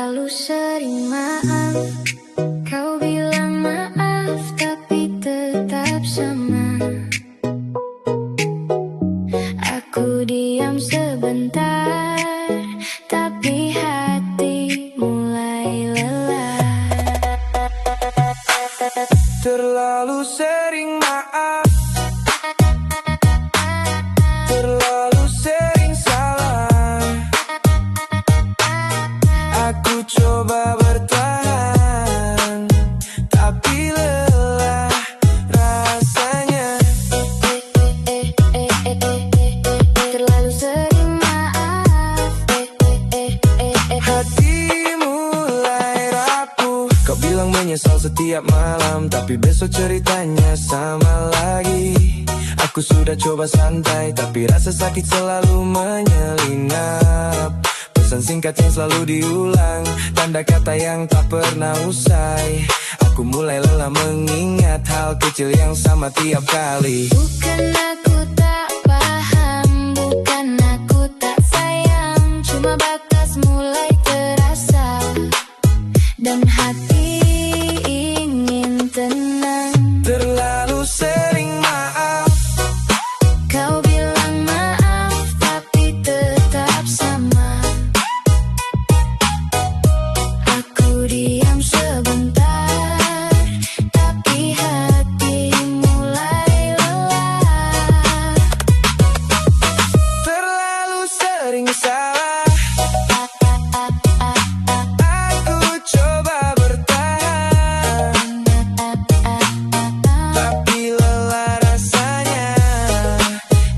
Terlalu sering maaf, kau bilang maaf tapi tetap sama. Aku diam sebentar, tapi hati mulai lelah. Terlalu sering maaf, terlalu sering salah. Aku coba bertahan, tapi lelah rasanya. Terlalu sering maaf, Hati mulai rapuh. Kau bilang menyesal setiap malam, tapi besok ceritanya sama lagi. Aku sudah coba santai, tapi rasa sakit selalu menyelinap. Pesan singkat yang selalu diulang, tanda kata yang tak pernah usai. Aku mulai lelah mengingat hal kecil yang sama tiap kali. bukan aku tak paham, bukan aku tak sayang, cuma batas mulai terasa dan hati ingin tenang. Terlalu sering maaf, Kau bilang maaf tapi tetap sama. Aku diam sebentar, tapi hati mulai lelah. terlalu sering salah. Aku coba bertahan, tapi lelah rasanya.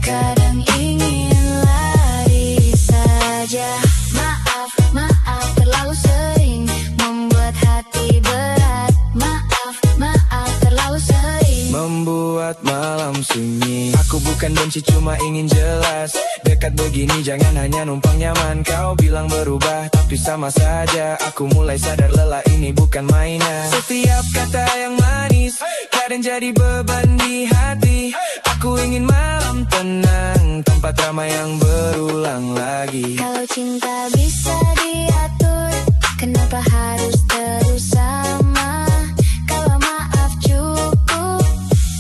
Kadang ingin lari saja. Maaf, maaf terlalu sering membuat hati berat. Maaf, maaf terlalu sering Membuat malam sunyi. Aku bukan benci, cuma ingin jelas. Dekat begini jangan hanya numpang nyaman. Kau bilang berubah, tapi sama saja. Aku mulai sadar lelah ini bukan mainan. Setiap kata yang manis kadang jadi beban di hati. Aku ingin malam tenang, tempat ramai yang berulang lagi. Kalau cinta bisa diatur, kenapa harus terus sama? Kalau maaf cukup,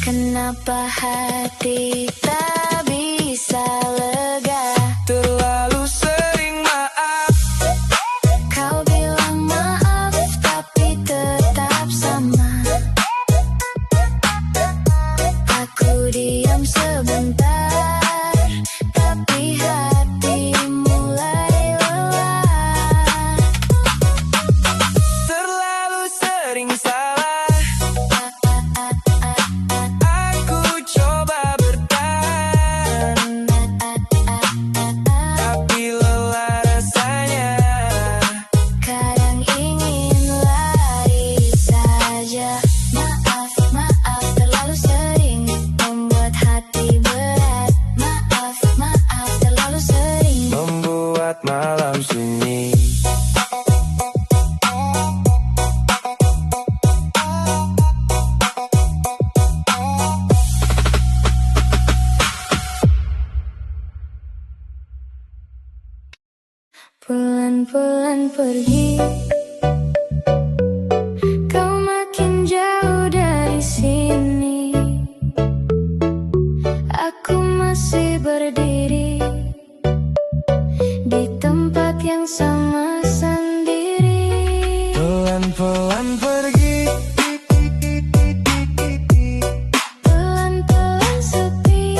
kenapa hati tak bisa lega? Terlalu sering maaf, Kau bilang maaf, tapi tetap sama. Aku diam sebentar, tapi hati mulai lelah. terlalu sering salah. Aku coba bertahan, tapi lelah rasanya. Kadang ingin lari saja. Maaf, maaf terlalu sering membuat hati berat. Maaf, maaf terlalu sering Membuat malam sunyi. Pelan-pelan pergi, kau makin jauh dari sini. Aku masih berdiri di tempat yang sama sendiri. Pelan-pelan pergi, Pelan-pelan sepi,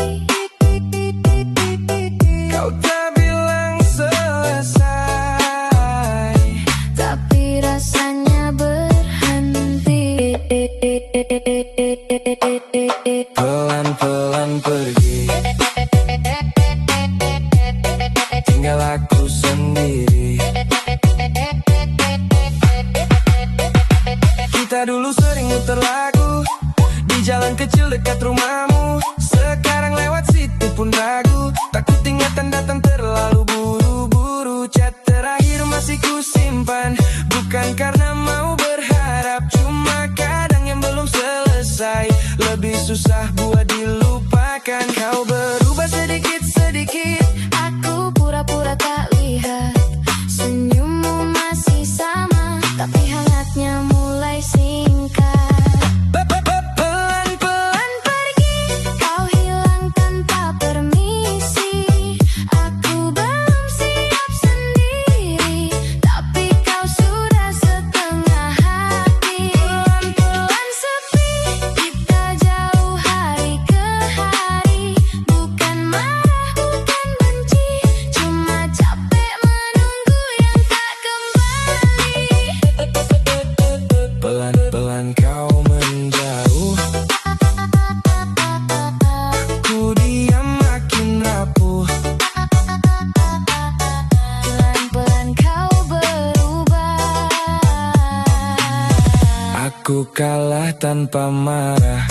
kau tak bilang selesai, tapi rasanya berhenti. pelan-pelan pergi, tinggal aku sendiri. Kita dulu sering muter lagu di jalan kecil dekat rumahmu. Sekarang lewat situ pun ragu, takut ingatan datang terlalu buru-buru. Chat terakhir masih ku simpan, bukan karena mau berharap, cuma kadang yang belum selesai lebih susah buat dilupakan. Kau berubah sedikit-sedikit, Aku pura-pura tak lihat, senyummu masih sama. Aku kalah tanpa marah.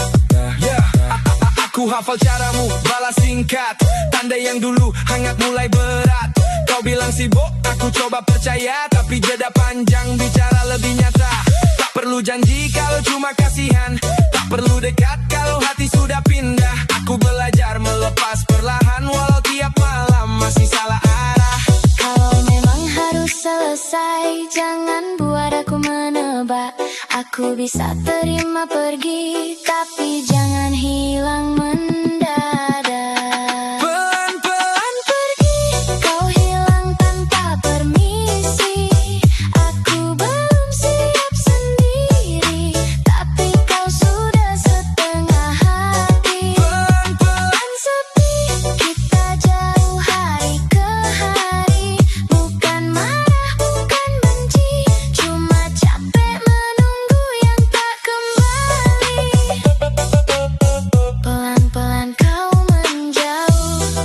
Aku hafal caramu, balas singkat. Tanda yang dulu hangat mulai berat. Kau bilang sibuk, aku coba percaya. Tapi jeda panjang, bicara lebih nyata. Tak perlu janji kalau cuma kasihan. Tak perlu dekat kalau hati sudah pindah. Aku belajar melepas perlahan. Walau tiap malam masih salah arah. Kalau memang harus selesai, jangan buat aku menebak. Aku bisa terima pergi, tapi jangan hilang mendadak. Pelan-pelan pergi, Kau hilang tanpa permisi. Aku belum siap sendiri, tapi kau sudah setengah hati. pelan-pelan Sepi, kita jauh hari ke hari. Bukan marah, bukan benci, cuma capek menunggu yang tak kembali. Pelan-pelan kau menjauh.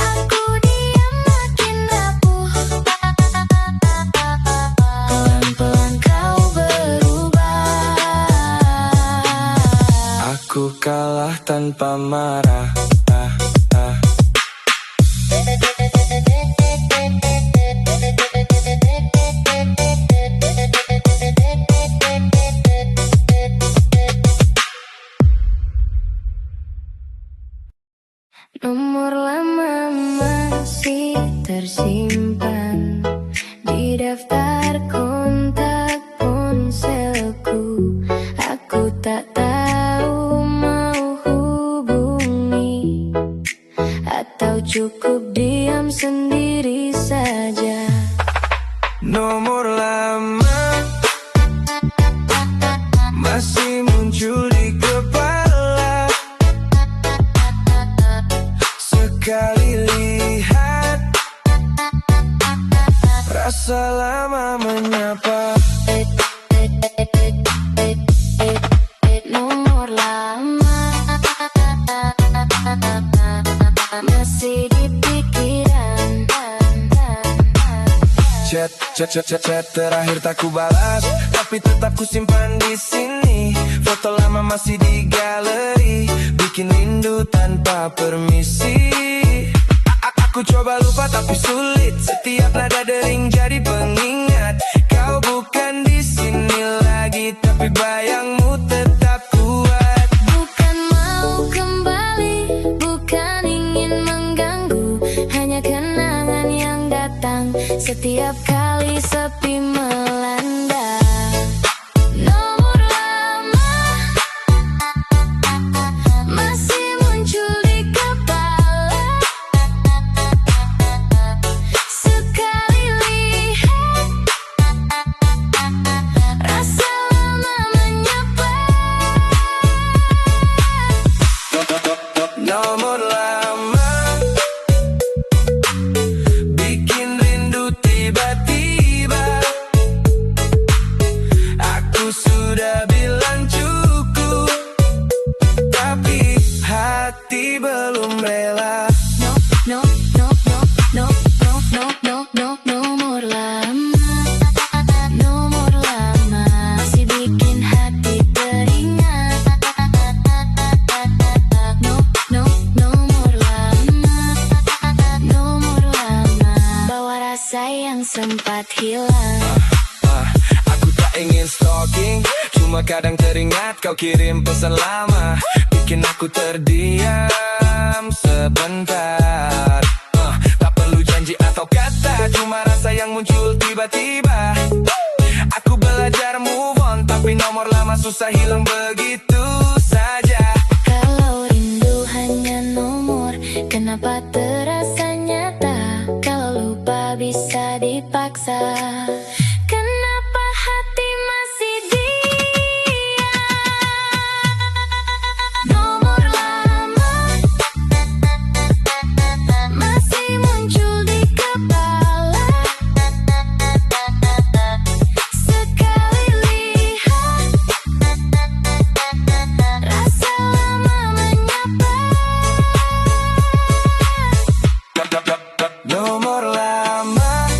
Aku diam makin rapuh. Pelan-pelan kau berubah. aku kalah tanpa marah. Nomor lama masih tersimpan di daftar kontak ponselku. Aku tak tahu mau hubungi atau cukup diam sendiri saja. Nomor lama masih muncul di kepala. Sekali lihat, rasa lama menyapa. Nomor lama masih di pikiran. Chat terakhir tak ku balas, tapi tetap ku simpan di sini. Foto lama masih di galeri, bikin rindu tanpa permisi. Aku coba lupa tapi sulit. Setiap nada dering jadi pengingat. Kau bukan di sini lagi, tapi bayangmu tetap kuat. Bukan mau kembali, bukan ingin mengganggu, hanya kenangan yang datang setiap kali sepi melanda. Nomor lama masih muncul di kepala. Sekali lihat, rasa lama menyapa. Nomor lama bikin rindu tiba-tiba. Aku sudah bilang cukup, tapi hati belum rela. Nomor lama, nomor lama masih bikin hati teringat. Nomor lama bawa rasa yang sempat hilang. Aku tak ingin stalking, cuma kadang teringat kau kirim pesan lama. Bikin aku terdiam sebentar. Tak perlu janji atau kata, cuma rasa yang muncul tiba-tiba. Aku belajar move on, tapi nomor lama susah hilang begitu saja. Kalau rindu hanya nomor, kenapa terasa nyata? Kalau lupa bisa dipaksa, kenapa hati masih diam? Nomor lama masih muncul di kepala. Sekali lihat, rasa lama menyapa. Nomor lama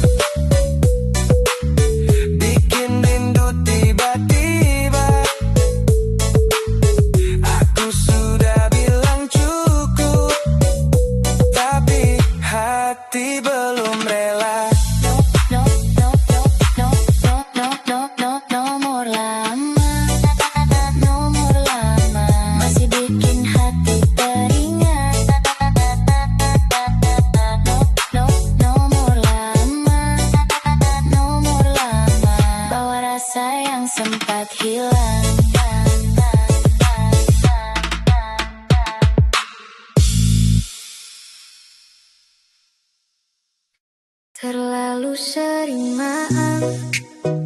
Terlalu sering maaf.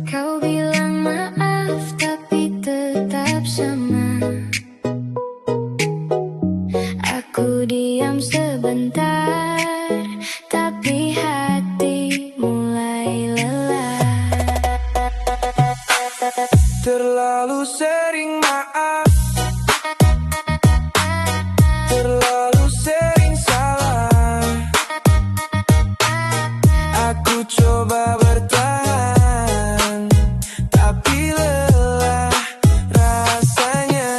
Kau bilang maaf tapi tetap sama. Aku diam sebentar, tapi hati mulai lelah. Terlalu sering maaf, terlalu sering salah. Aku coba bertahan, tapi lelah rasanya.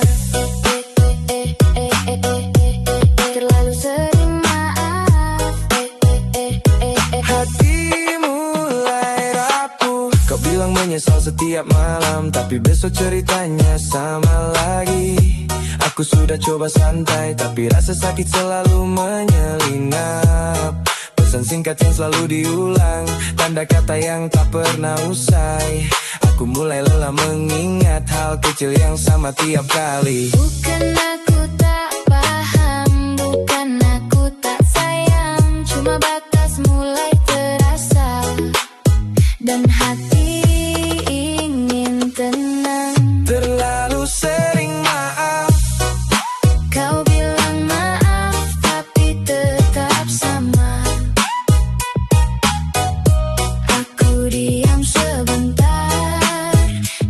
Terlalu sering maaf. Hati mulai rapuh. Kau bilang menyesal setiap malam, tapi besok ceritanya sama lagi. Aku sudah coba santai, tapi rasa sakit selalu menyelinap. Pesan singkat yang selalu diulang, tanda kata yang tak pernah usai. Aku mulai lelah mengingat hal kecil yang sama tiap kali. Bukan aku tak paham, bukan aku tak sayang, cuma batas mulai terasa dan hati ingin tenang. Terlalu sering maaf, Kau bilang maaf tapi tetap sama. Aku diam sebentar,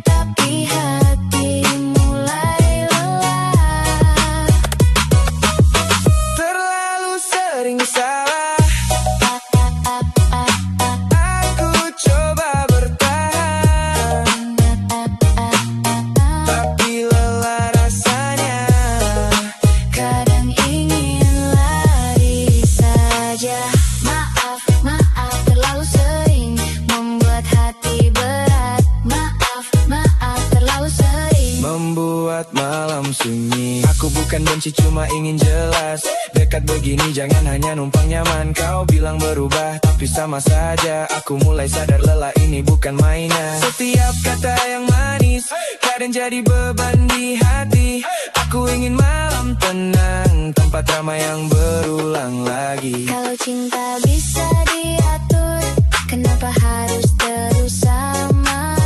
tapi hati mulai lelah. terlalu sering salah. Aku coba bertahan, tapi lelah rasanya. Kadang ingin lari saja. Maaf, maaf terlalu sering membuat hati berat. Maaf, maaf terlalu sering Membuat malam sunyi. Aku bukan benci, cuma ingin jelas. Dekat begini jangan hanya numpang nyaman. Kau bilang berubah, tapi sama saja. Aku mulai sadar lelah ini bukan mainan. Setiap kata yang manis kadang jadi beban di hati. Aku ingin malam tenang, tempat ramai yang berulang lagi. Kalau cinta bisa diatur, kenapa harus terus sama?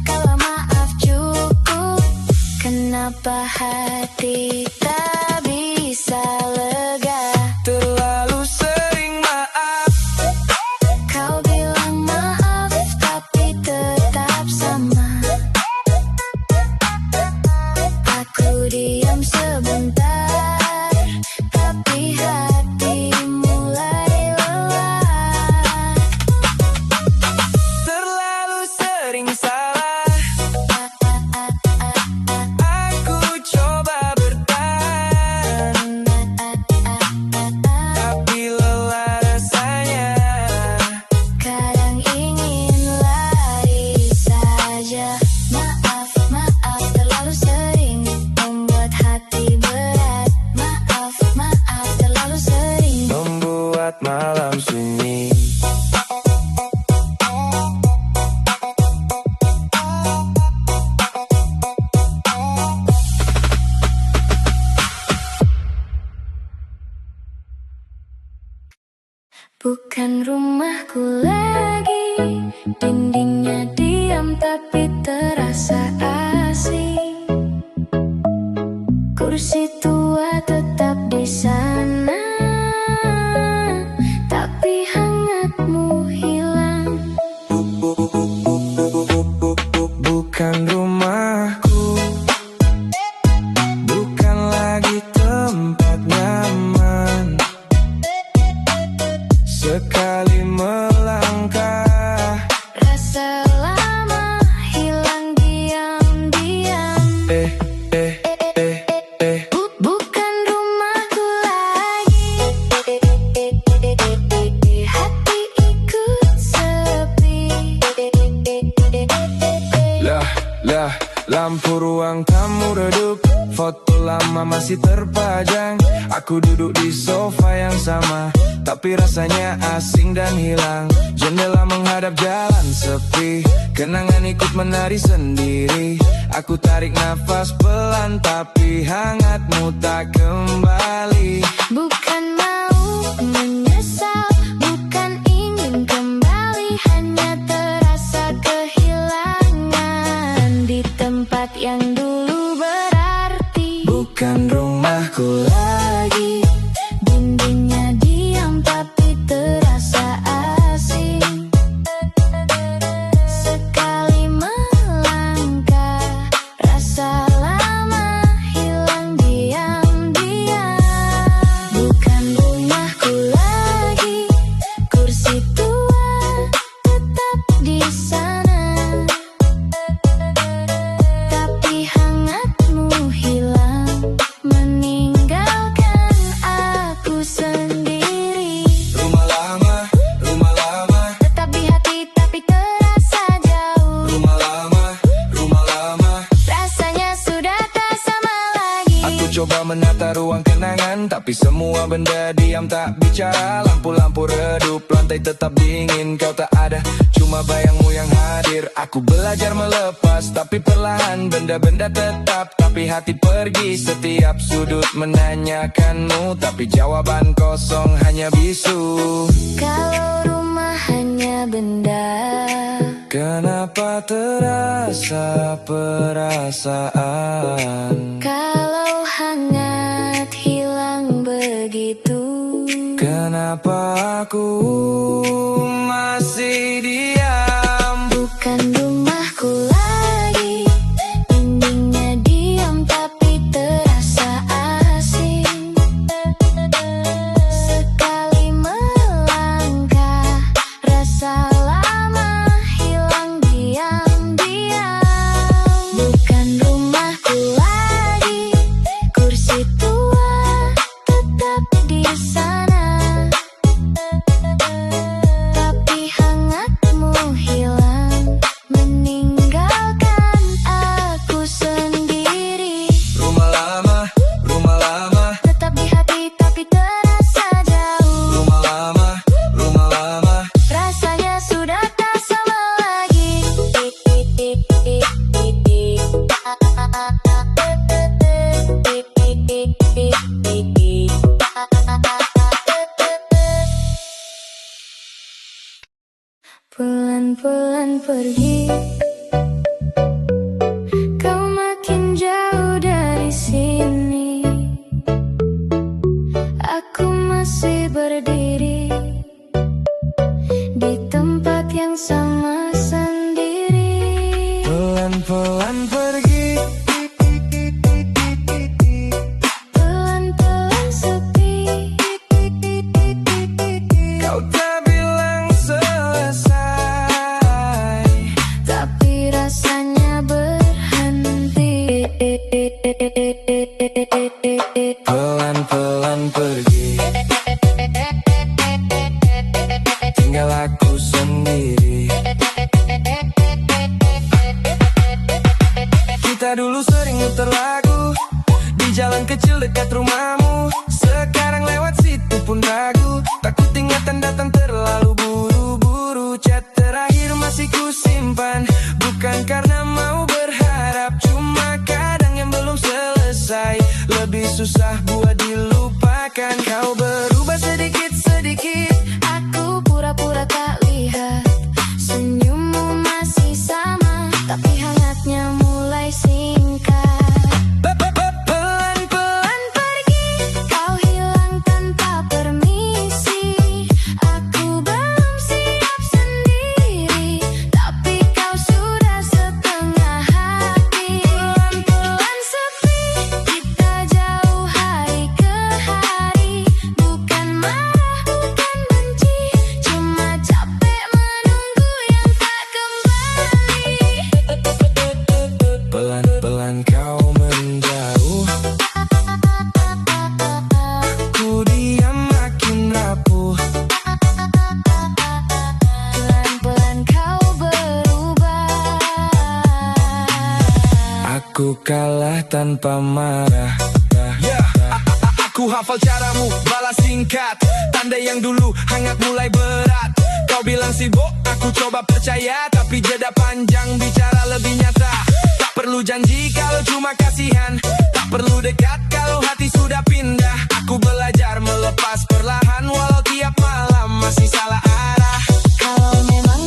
Kalau maaf cukup, kenapa hati tak bisa lega? Terlalu sering maaf, Kau bilang maaf tapi tetap sama. Aku diam sebentar, tapi hati mulai lelah. terlalu sering salah. Aku coba bertahan, tapi lelah rasanya. Kadang ingin lari saja. Maaf, maaf terlalu sering membuat hati berat. Maaf, maaf terlalu sering Membuat malam sunyi. Bukan rumahku lagi, dindingnya diam tapi terasa asing. Kursi tua tetap di sana, tapi hangatmu hilang. Bukan rumahku, bukan lagi tempat nyaman. Sekali melangkah, Rasa lama hilang diam-diam. Bukan rumahku lagi, hati ikut sepi. Lah, lampu ruang tamu redup. Foto lama masih terpajang. Aku duduk di sofa yang sama, tapi rasanya asing dan hilang. Jendela menghadap jalan sepi, kenangan ikut menari sendiri. Aku tarik nafas pelan, tapi hangatmu tak kembali. Bukan mau menyesal, bukan ingin kembali. hanya terasa kehilangan di tempat yang dulu berarti. Bukan rumahku lagi, dindingnya diam tapi terasa asing. Sekali melangkah, rasa lama hilang diam-diam. Bukan rumahku lagi, kursi tua tetap di sana, tapi hangatmu hilang, meninggalkan aku sendiri. rumah lama, Tetap di hati tapi terasa jauh. rumah lama. Rasanya sudah tak sama lagi. Aku coba menata ruang kenangan, tapi semua benda diam tak bicara. Lampu-lampu redup, lantai tetap dingin, kau tak ada, cuma bayangmu yang hadir. Aku belajar melepas, tapi perlahan benda-benda tetap. Tapi hati pergi setiap sudut menanyakanmu, tapi jawaban kosong hanya bisu. Kalau rumah hanya benda, Kenapa terasa perasaan? kalau hangat hilang begitu. Kenapa aku masih diam? Bukan rumahku lagi, dindingnya diam tapi terasa asing. Sekali melangkah, rasa lama hilang diam-diam. Bukan rumahku lagi, kursi tua tetap di sana, tapi hangatmu hilang, meninggalkan aku sendiri. Rumah lama, Tetap di hati tapi terasa jauh. rumah lama. Rasanya sudah tak sama lagi. Pelan-pelan pergi, kau makin jauh dari sini. Aku masih berdiri di tempat yang sama sendiri. Pelan-pelan pergi, Pelan-pelan sepi, kau tak bilang selesai. tapi rasanya berhenti. Pelan-pelan pergi, tinggal aku sendiri. Kita dulu sering muter lagu di jalan kecil dekat rumahmu. Sekarang lewat situ pun ragu, takut ingatan datang terlalu buru-buru. Chat terakhir masih ku simpan, bukan karena mau berharap, cuma kadang yang belum selesai lebih susah buat dilupakan. Kau berubah sedikit-sedikit, Aku pura-pura tak lihat, senyummu masih sama, tapi hangatnya mulai singkat. pelan-pelan Pergi, kau hilang tanpa permisi. Aku belum siap sendiri, tapi kau sudah setengah hati. Pelan-pelan sepi, kita jauh hari ke hari. Bukan marah, bukan benci, cuma capek menunggu yang tak kembali. Pelan-pelan kau menjauh, ku diam makin rapuh. Pelan-pelan kau berubah. Aku kalah tanpa marah. Aku hafal caramu, balas singkat, tanda yang dulu hangat mulai berat. Kau bilang sibuk, aku coba percaya, tapi jeda panjang bicara lebih nyata. Tak perlu janji kalau cuma kasihan, tak perlu dekat kalau hati sudah pindah. Aku belajar melepas perlahan, walau tiap malam masih salah arah. Kalau memang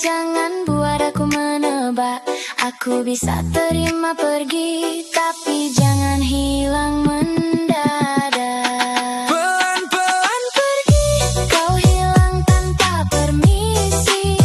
jangan buat aku menebak. Aku bisa terima pergi, tapi jangan hilang mendadak. Pelan-pelan pergi, Kau hilang tanpa permisi.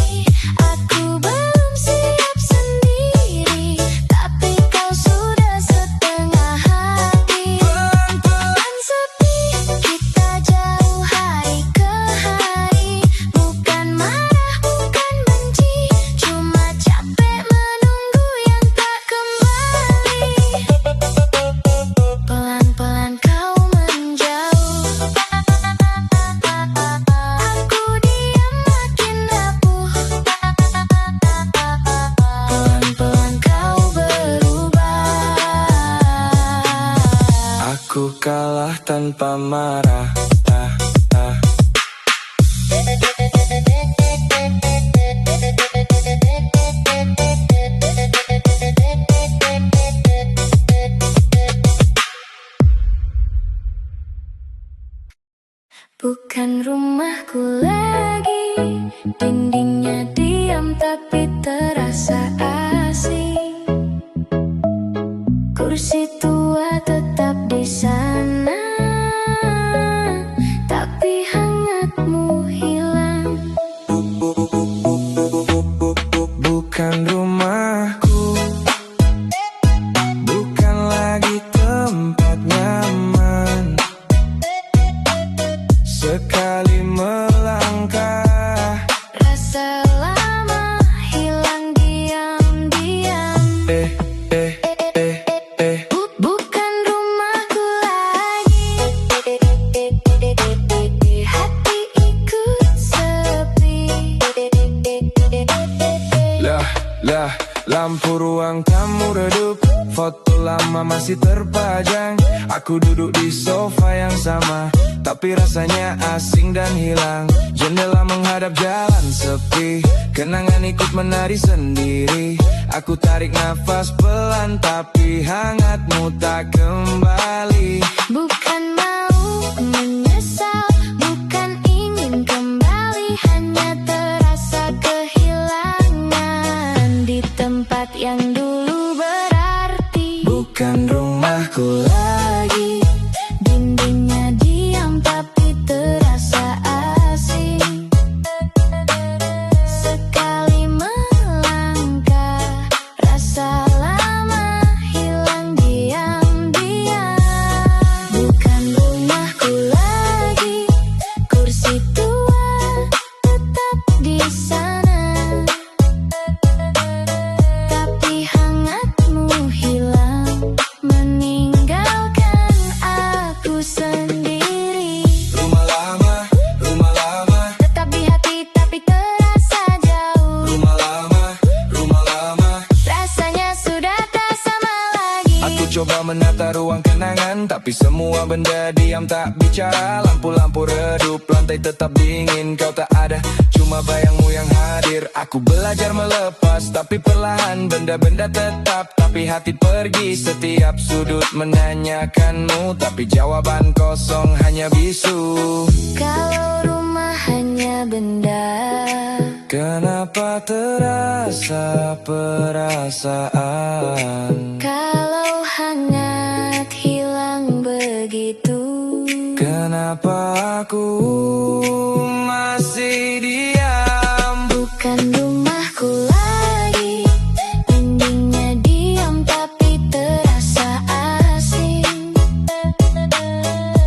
Aku belum siap sendiri, tapi kau sudah setengah hati. pelan-pelan Sepi, kita jauh hari ke hari. Bukan marah, bukan benci, cuma capek menunggu yang tak kembali. Pelan-pelan kau menjauh, aku diam makin rapuh. Pelan-pelan kau berubah. aku kalah tanpa marah. Bukan rumahku lagi, dindingnya diam tapi terasa asing. Kursi tua tetap di sana, tapi hangatmu hilang. Bukan rumahku, bukan lagi tempat nyaman. Sekali melangkah, Rasa lama hilang diam-diam. Bukan rumahku lagi, hati ikut sepi. Lah, lampu ruang tamu redup, foto lama masih terpajang. Aku duduk di sofa yang sama, tapi rasanya asing dan hilang. Jendela menghadap jalan sepi, kenangan ikut menari sendiri. Aku tarik nafas pelan, tapi hangatmu tak kembali. Bukan mau menyesal, bukan ingin kembali, hanya terasa kehilangan di tempat yang dulu berarti. Bukan rumahku lagi, Dindingnya diam tapi terasa asing. Sekali melangkah, rasa lama hilang diam-diam. Bukan rumahku lagi, kursi tua tetap di sana, tapi hangatmu hilang, meninggalkan aku sendiri. rumah lama, Tetap di hati tapi terasa jauh. rumah lama. Rasanya sudah tak sama lagi. Aku coba menata ruang kenangan, tapi semua benda diam tak bicara. Lampu-lampu redup, lantai tetap dingin, kau tak ada, cuma bayangmu yang hadir. Aku belajar melepas, tapi perlahan benda-benda tetap, tapi hati pergi. Setiap sudut menanyakanmu, tapi jawaban kosong hanya bisu. Kalau rumah hanya benda, Kenapa terasa perasaan? kalau hangat hilang begitu. Kenapa aku masih diam? Bukan rumahku lagi, dindingnya diam tapi terasa asing.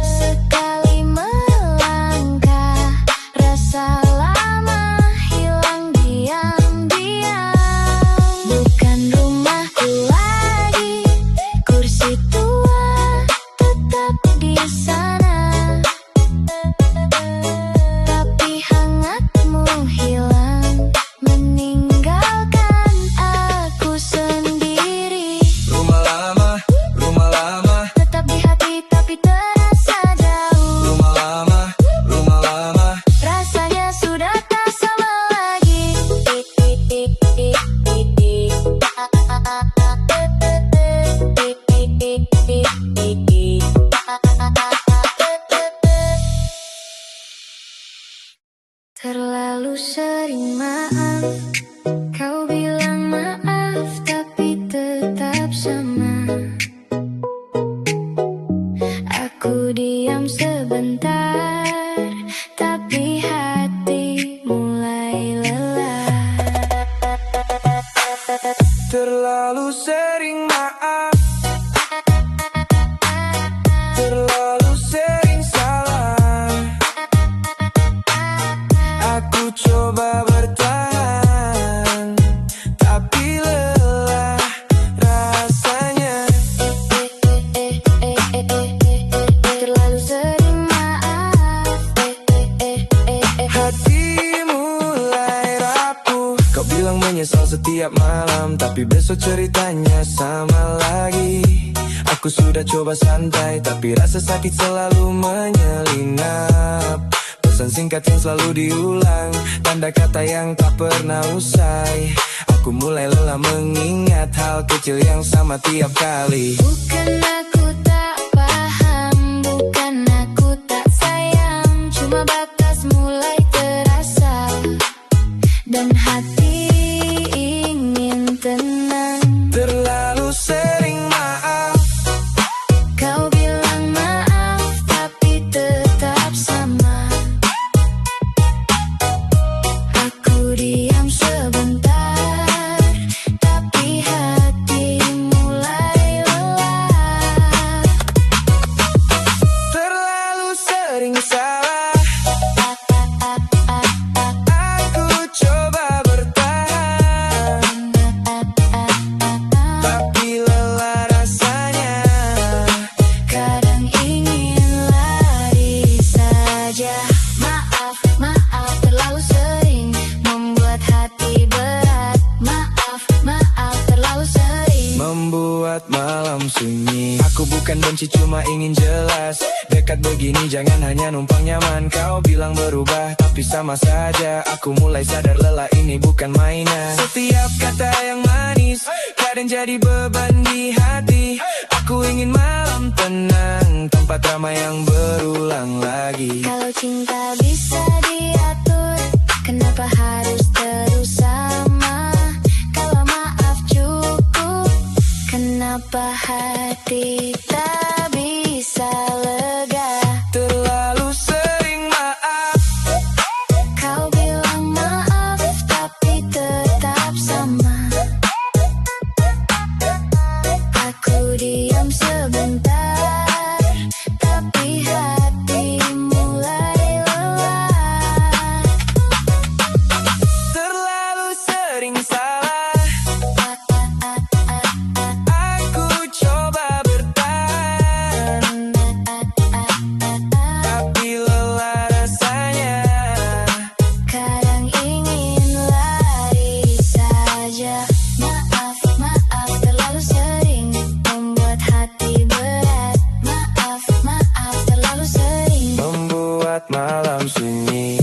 Sekali melangkah, rasa lama hilang diam-diam. Bukan rumahku lagi, kursi tua tetap di sana, tapi hangatmu hilang, sering maaf. Kau bilang maaf tapi tetap sama. Aku diam sebentar, tapi hati mulai lelah. Terlalu sering maaf, terlalu sering salah. Aku coba bertahan, tapi lelah rasanya. Terlalu sering maaf. Hati mulai rapuh. Kau bilang menyesal setiap malam, tapi besok ceritanya sama lagi. Aku sudah coba santai, tapi rasa sakit selalu menyelinap. Pesan singkat yang selalu diulang, tanda kata yang tak pernah usai. Aku mulai lelah mengingat hal kecil yang sama tiap kali. Bukan aku tak paham, bukan aku tak sayang, cuma batas mulai terasa dan hati ingin tenang. Terlalu sering maaf, Kau bilang maaf tapi tetap sama. Aku diam sebentar, tapi hati mulai lelah. terlalu sering salah. Aku coba bertahan, tapi lelah rasanya. Kadang ingin lari saja. Maaf, maaf terlalu sering membuat hati berat. Maaf, maaf terlalu sering Membuat malam sunyi. Aku bukan benci, cuma ingin jelas. Dekat begini jangan hanya numpang nyaman. Kau bilang berubah, tapi sama saja. Aku mulai sadar lelah ini bukan mainan. Setiap kata yang manis kadang jadi beban di hati. Aku ingin malam tenang, tempat ramai yang berulang lagi. Kalau cinta bisa diatur, kenapa harus terus sama? Kalau maaf cukup, kenapa hati tak bisa lega? Terlalu sering maaf, Kau bilang maaf tapi tetap sama. Aku diam sebentar, tapi hati mulai lelah. terlalu sering salah. Aku coba bertahan, tapi lelah rasanya. Kadang ingin lari saja. Maaf, maaf terlalu sering membuat hati berat. Maaf, maaf terlalu sering Membuat malam sunyi.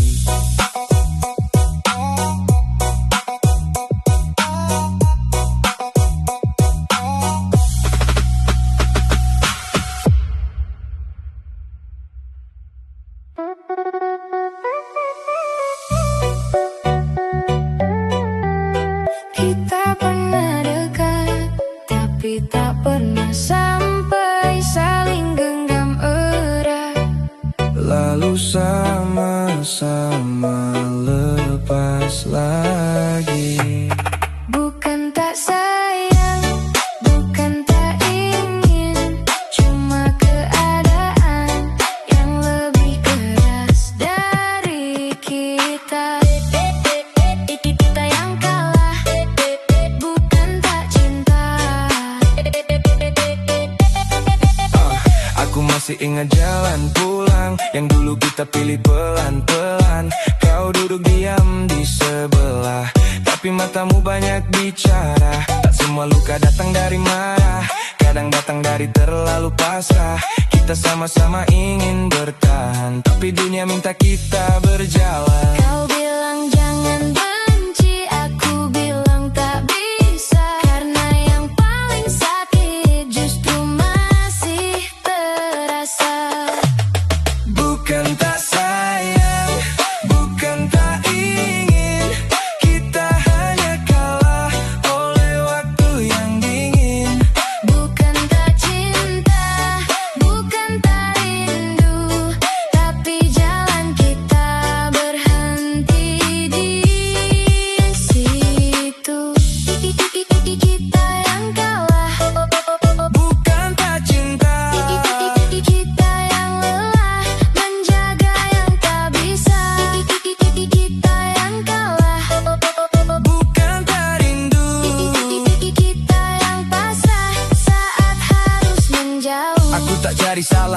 Kita pernah dekat, tapi tak pernah sampai saling genggam erat. Lalu sama-sama lepas lagi. Bukan tak sayang, bukan tak ingin, cuma keadaan yang lebih keras dari kita. Kita yang kalah, bukan tak cinta. Aku masih ingat jalan pulang yang dulu kita pilih pelan-pelan. Kau duduk diam di sebelah, tapi matamu banyak bicara. Tak semua luka datang dari marah, kadang datang dari terlalu pasrah. Kita sama-sama ingin bertahan, tapi dunia minta kita berjalan. Kau bilang jangan benci, aku bilang tak bisa. Karena yang paling sakit justru masih terasa. Bukan tak sayang, bukan tak ingin,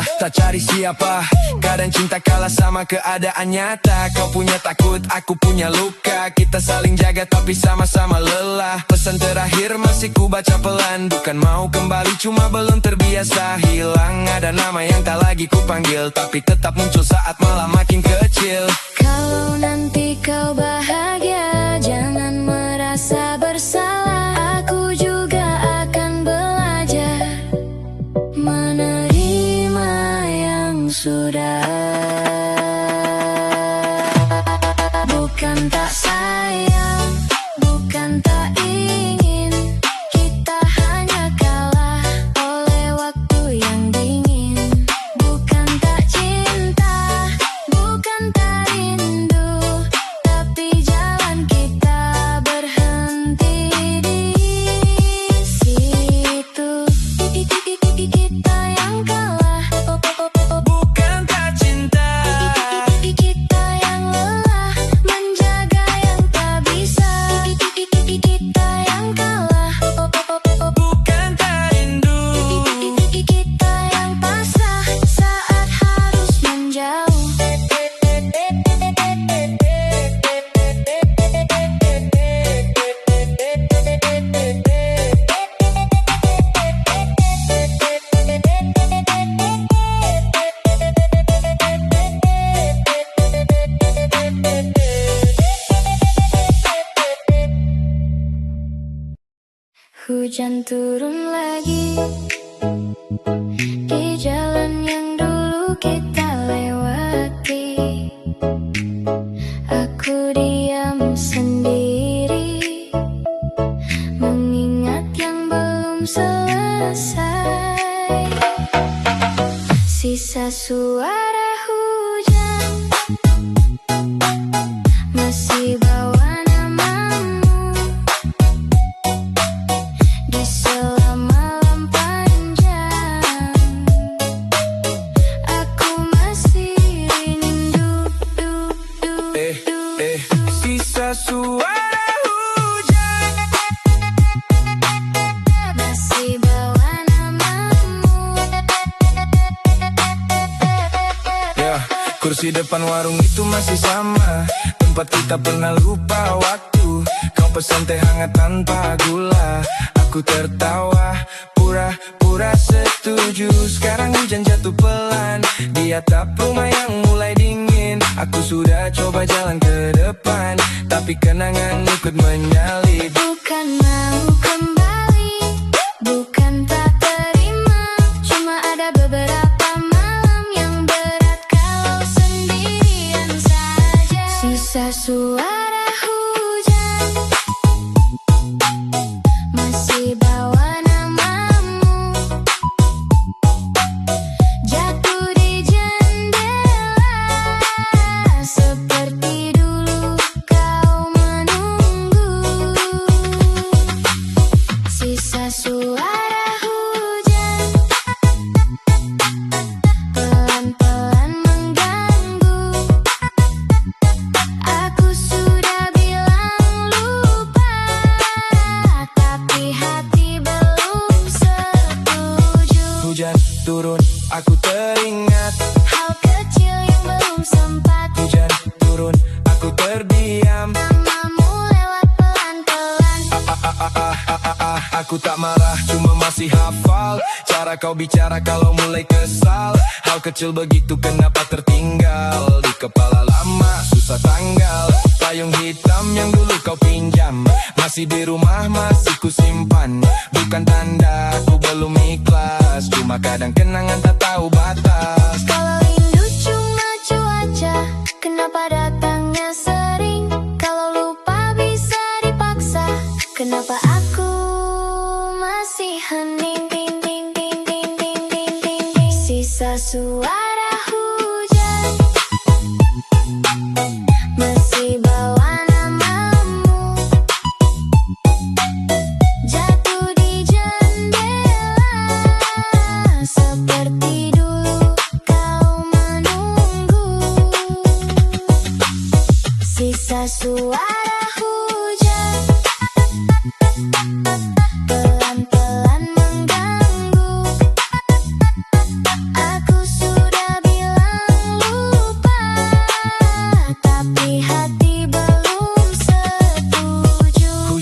malah tak cari siapa. Kadang cinta kalah sama keadaan nyata. Kau punya takut, aku punya luka. Kita saling jaga tapi sama-sama lelah. Pesan terakhir masih ku baca pelan. Bukan mau kembali cuma belum terbiasa. Hilang ada nama yang tak lagi ku panggil, tapi tetap muncul saat malam makin kecil. Kalau nanti kau bahagia, jangan merasa bersalah. Aku juga akan belajar menerima yang sudah. Bukan tak sayang, bukan tak ingin, kita hanya kalah oleh waktu yang dingin. Bukan tak cinta, bukan tak rindu, tapi jalan kita berhenti di situ. Kita yang kalah, Bukan tak cinta, kita yang lelah menjaga yang tak bisa. Kita yang kalah, bukan tak rindu. kita yang pasrah saat harus menjauh. Hujan turun lagi di jalan yang dulu kita lewati. Aku diam sendiri, mengingat yang belum selesai. Sisa suara hujan masih bawa namamu di sela malam panjang. Aku masih rindu. Sisa suara hujan Masih bawa namamu. ya, kursi depan warung itu masih sama. Tempat kita pernah lupa waktu. Kau pesan teh hangat tanpa gula. Aku tertawa, pura-pura setuju. Sekarang hujan jatuh pelan di atap rumah yang mulai dingin. Aku sudah coba jalan ke depan, tapi kenangan ikut menyalip. Bukan mau kembali, bukan tak terima, cuma ada beberapa malam yang berat kalau sendirian saja. Sisa suara hujan masih bawa namamu, jatuh di jendela seperti dulu kau menunggu. Sisa suara hujan pelan-pelan mengganggu. Aku sudah bilang lupa, tapi hati belum setuju. Hujan turun, aku teringat. Hal kecil yang belum sempat. Hujan turun, aku terdiam. Namamu lewat pelan-pelan. Aku tak marah, cuma masih hafal cara kau bicara kalau mulai kesal. Hal kecil begitu kenapa tertinggal di kepala lama, susah tanggal. Payung hitam yang dulu kau pinjam masih di rumah, masih ku simpan. Bukan tanda aku belum ikhlas, cuma kadang kenangan tak tahu batas. Kalau rindu cuma cuaca, kenapa datangnya sering? Kalau lupa bisa dipaksa, kenapa aku masih hening? Sisa suara hujan masih bawa namamu, jatuh di jendela seperti dulu kau menunggu.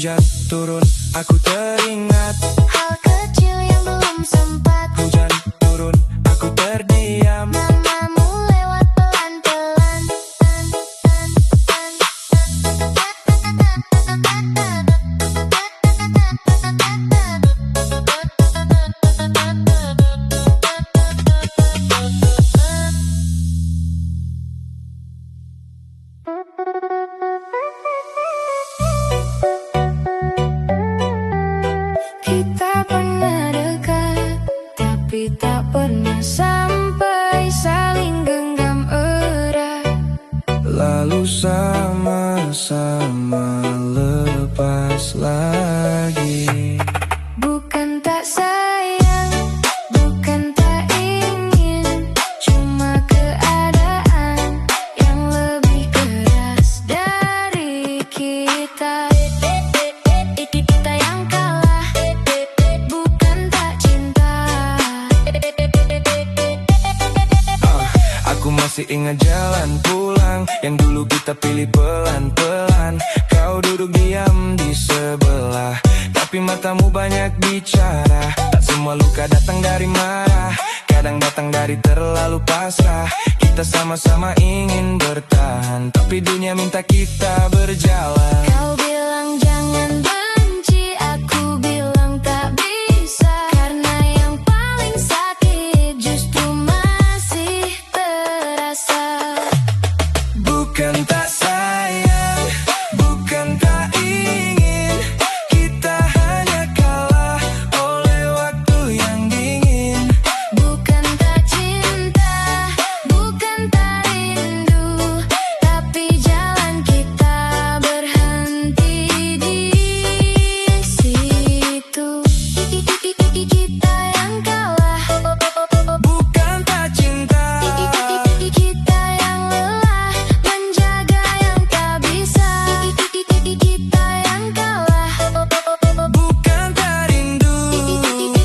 Hujan turun, aku teringat hal kecil yang belum sempat. Hujan turun, aku terdiam. Namamu lewat pelan-pelan. Kita pernah dekat, tapi tak pernah sampai saling genggam erat. Lalu sama-sama lepas lagi. Bukan tak sayang, bukan tak ingin, cuma keadaan yang lebih keras dari kita. Kita yang kalah, bukan tak cinta. Aku masih ingat jalan pulang yang dulu kita pilih pelan-pelan. Kau duduk diam di sebelah, tapi matamu banyak bicara. Tak semua luka datang dari marah, kadang datang dari terlalu pasrah. Kita sama-sama ingin bertahan, tapi dunia minta kita berjalan. Kau bilang jangan benci, aku bilang tak bisa. Karena yang paling sakit justru masih terasa. Bukan tak sayang, bukan tak ingin, kita hanya kalah oleh waktu yang dingin. Bukan tak cinta, bukan tak rindu, tapi jalan kita berhenti di situ. Kita yang kalah, Bukan tak cinta, kita yang lelah, menjaga yang tak bisa. Kita yang kalah, bukan tak rindu.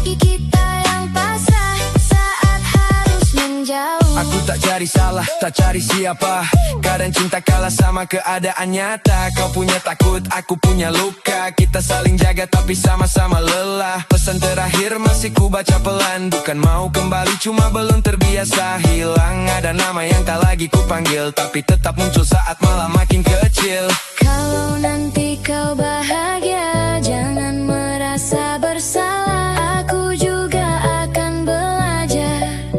kita yang pasrah saat harus menjauh. Aku tak cari salah, tak cari siapa. Kadang cinta kalah sama keadaan nyata. Kau punya takut, aku punya luka. Kita saling jaga tapi sama-sama lelah. Pesan terakhir masih ku baca pelan. Bukan mau kembali, cuma belum terbiasa hilang. Ada nama yang tak lagi ku panggil, tapi tetap muncul saat malam makin kecil. Kalau nanti kau bahagia, jangan merasa bersalah. Aku juga akan belajar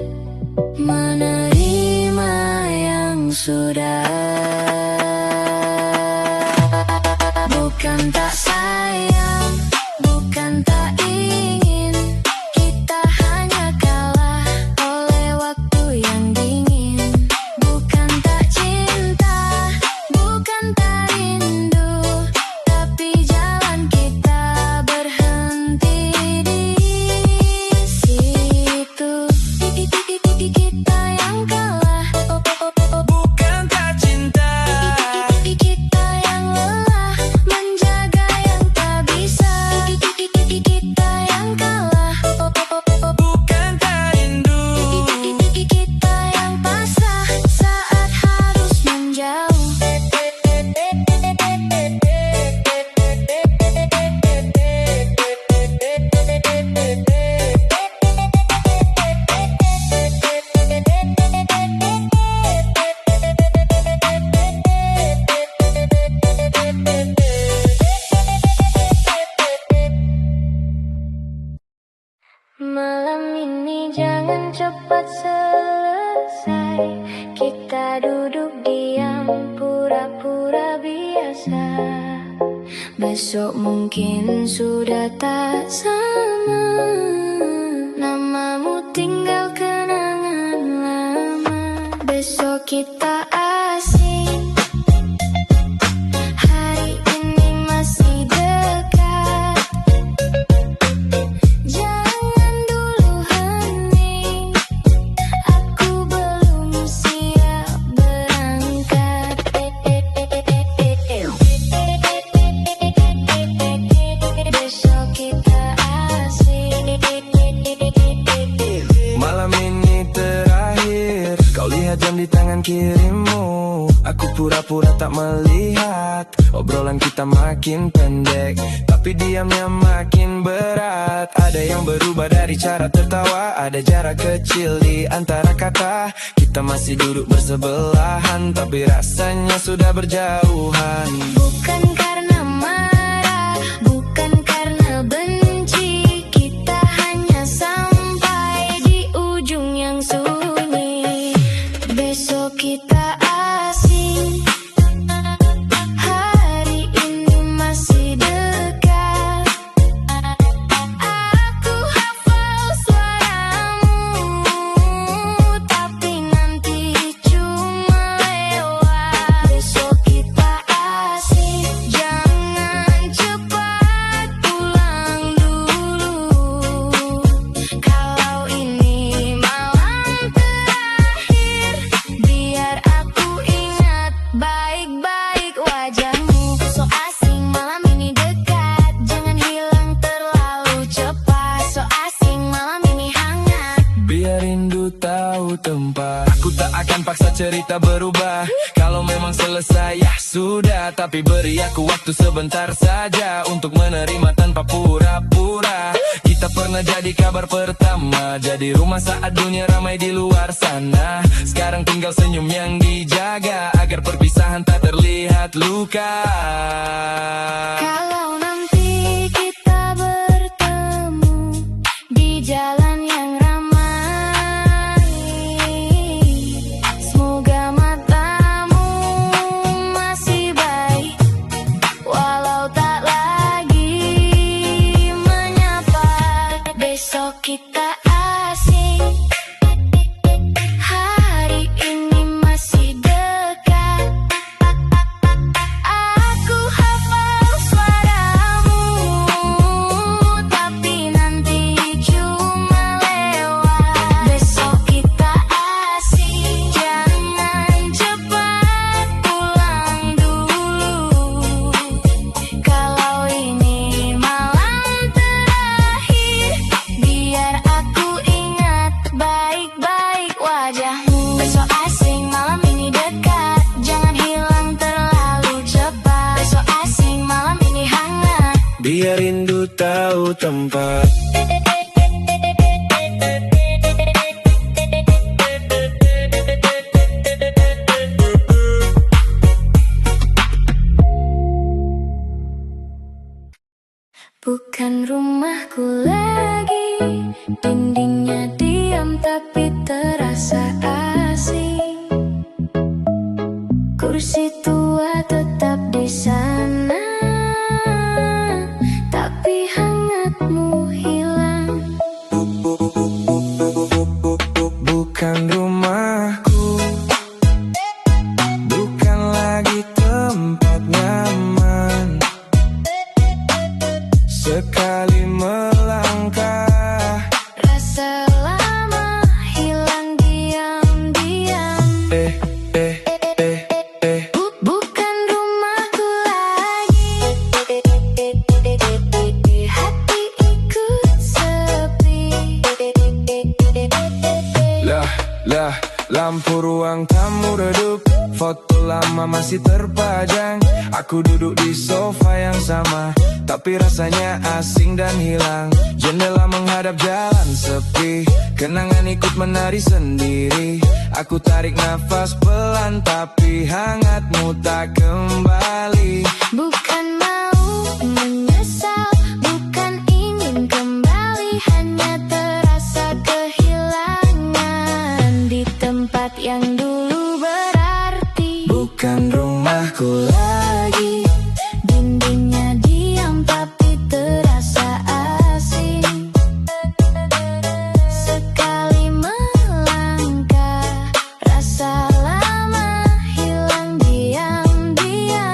menerima yang sudah. Bukan tak sayang, bukan tak ingin, kita hanya kalah oleh waktu yang dingin. Bukan tak cinta, bukan tak rindu, tapi jalan kita berhenti di situ. Kita yang kalah, Bukan tak cinta, kita yang lelah, menjaga yang tak bisa. Kita yang kalah, bukan tak rindu. kita yang pasrah saat harus menjauh. Malam ini jangan cepat selesai. Kita duduk diam, pura-pura biasa. Besok mungkin sudah tak sama. Namamu tinggal kenangan lama. Besok kita asing, hari ini masih dekat. Jangan dulu hening, aku belum siap berangkat. Besok kita asing. Malam ini terakhir, kau lihat jam di tangan kiri Obrolan kita makin pendek, tapi diamnya makin berat. Ada yang berubah dari cara tertawa, ada jarak kecil di antara kata. Kita masih duduk bersebelahan, tapi rasanya sudah berjauhan. Bukan karena marah, bukan karena benci, kita hanya sampai di ujung yang sunyi. Besok kita asing, hari ini masih dekat. Aku hafal suaramu, tapi nanti cuma lewat. Besok kita asing, jangan cepat pulang dulu. Kalau ini malam terakhir, biar aku ingat baik-baik wajahmu. So asing malam ini dekat, jangan hilang terlalu cepat. So asing malam ini hangat, Biar rindu tahu tempat. Aku tak akan paksa cerita berubah. Kalau memang selesai ya sudah, tapi beri aku waktu sebentar saja untuk menerima tanpa pura-pura. Kita pernah jadi kabar pertama, jadi rumah saat dunia ramai di luar sana. Sekarang tinggal senyum yang dijaga, agar perpisahan tak terlihat luka. kalau nanti kita bertemu di jalan yang ramai, semoga matamu masih baik, walau tak lagi menyapa. Besok kita asing, hari ini masih dekat. Aku hafal suaramu, tapi nanti cuma lewat. Besok kita asing, jangan cepat pulang dulu. Kalau ini malam terakhir, biar aku ingat baik-baik wajahmu. Besok asing malam ini dekat, jangan hilang terlalu cepat. Besok asing malam ini hangat, Biar rindu tahu tempat. bukan rumahku lagi. Dindingnya diam tapi terasa asing. Kursi tua tetap di sana, tapi hangatmu hilang. Bukan rumahku, bukan lagi tempat nyaman. Sekali melangkah, Rasa lama hilang diam-diam. Bukan rumahku lagi, hati ikut sepi. Lah, lampu ruang tamu redup, foto lama masih terpajang. Aku duduk di sofa yang sama, tapi rasanya asing dan hilang. Jendela menghadap jalan sepi, kenangan ikut menari sendiri. Aku tarik nafas pelan, tapi hangatmu tak kembali. Bukan mau menyesal, bukan ingin kembali, hanya terasa kehilangan di tempat yang dulu berarti. Bukan rumahku lagi, Dindingnya diam tapi terasa asing. Sekali melangkah, rasa lama hilang diam-diam.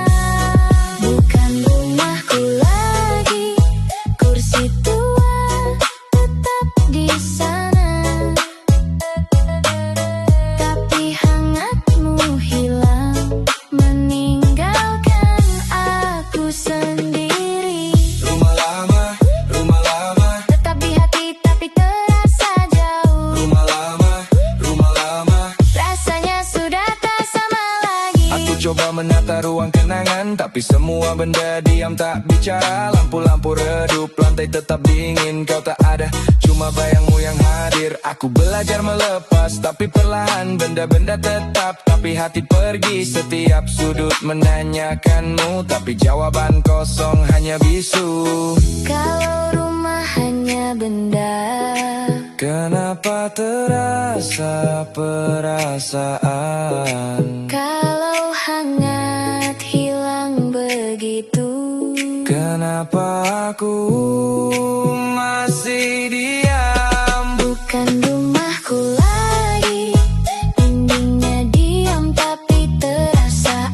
Tapi semua benda diam tak bicara. Lampu-lampu redup, lantai tetap dingin. Kau tak ada, cuma bayangmu yang hadir. Aku belajar melepas, tapi perlahan. Benda-benda tetap, tapi hati pergi. Setiap sudut menanyakanmu, tapi jawaban kosong hanya bisu. Kalau rumah hanya benda, kenapa terasa perasaan? kalau hangat hilang begitu, Kenapa aku masih diam? bukan rumahku lagi. Dindingnya diam tapi terasa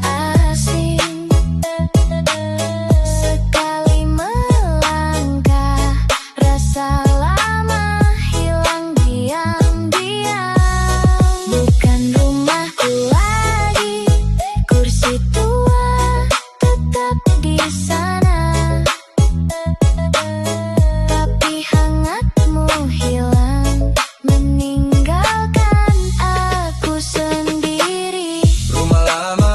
asing. Sekali melangkah, rasa lama hilang diam-diam. Bukan rumahku lagi, kursi tua tetap di sana. Tapi hangatmu hilang, meninggalkan aku sendiri. Rumah lama,